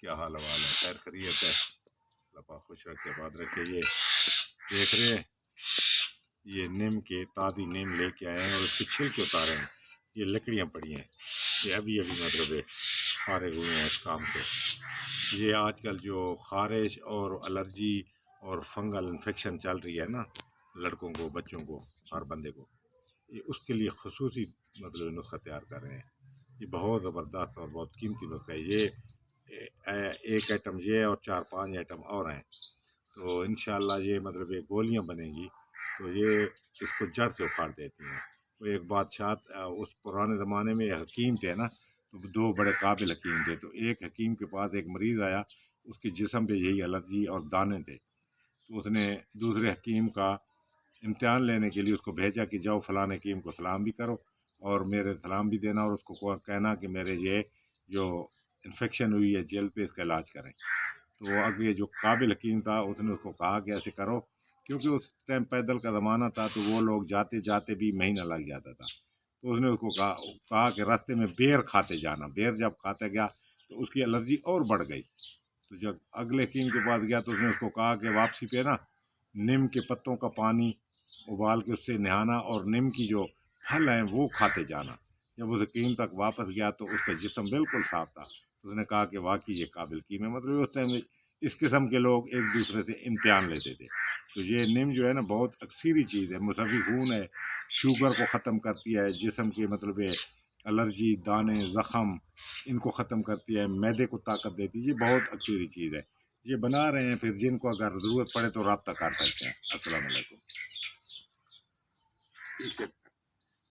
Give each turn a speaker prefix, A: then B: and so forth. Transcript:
A: کیا حال حوال ہے؟ خیر خیریت ہے؟ اللہ پاک خوش رکھے آباد رکھے۔ یہ دیکھ رہے ہیں، یہ نیم کے تازی نیم لے کے آئے ہیں اور اس کے چھلکے اتارے ہیں۔ یہ لکڑیاں پڑی ہیں، یہ ابھی مطلب فارغ ہوئے ہیں اس کام سے۔ یہ آج کل جو خارش اور الرجی اور فنگل انفیکشن چل رہی ہے نا، لڑکوں کو، بچوں کو، ہر بندے کو، یہ اس کے لیے خصوصی مطلب نسخہ تیار کر رہے ہیں۔ یہ بہت زبردست اور بہت قیمتی نسخہ ہے۔ یہ ایک آئٹم یہ اور 4-5 آئٹم اور ہیں، تو انشاءاللہ یہ مطلب یہ گولیاں بنیں گی تو یہ اس کو جڑ سے اکھاڑ دیتی ہیں۔ وہ ایک بادشاہ اس پرانے زمانے میں حکیم تھے نا، تو 2 بڑے قابل حکیم تھے، تو ایک حکیم کے پاس ایک مریض آیا، اس کے جسم پہ یہی الرجی اور دانے تھے، تو اس نے دوسرے حکیم کا امتحان لینے کے لیے اس کو بھیجا کہ جاؤ فلاں حکیم کو سلام بھی کرو اور میرے سلام بھی دینا، اور اس کو کہنا کہ میرے یہ جو انفیکشن ہوئی ہے جلد پہ اس کا علاج کریں۔ تو وہ آگے جو قابل حکیم تھا اس نے اس کو کہا کہ ایسے کرو، کیونکہ اس ٹائم پیدل کا زمانہ تھا تو وہ لوگ جاتے جاتے بھی مہینہ لگ جاتا تھا، تو اس نے اس کو کہا کہ راستے میں بیر کھاتے جانا۔ بیر جب کھاتے گیا تو اس کی الرجی اور بڑھ گئی، تو جب اگلے حکیم کے پاس گیا تو اس نے اس کو کہا کہ واپسی پہ نا نیم کے پتوں کا پانی ابال کے اس سے نہانا اور نیم کی جو پھل ہیں وہ کھاتے جانا۔ جب اس حکیم تک واپس گیا تو اس کا جسم بالکل صاف تھا۔ اس نے کہا کہ واقعی یہ قابل حکیم ہے۔ مطلب اس ٹائم اس قسم کے لوگ ایک دوسرے سے امتحان لیتے تھے۔ تو یہ نیم جو ہے نا بہت اکثری چیز ہے، مصفی خون ہے، شوگر کو ختم کرتی ہے، جسم کے مطلب الرجی، دانے، زخم، ان کو ختم کرتی ہے، معدے کو طاقت دیتی ہے۔ یہ بہت اکثری چیز ہے، یہ بنا رہے ہیں، پھر جن کو اگر ضرورت پڑے تو رابطہ کر سکتے ہیں۔ السلام علیکم۔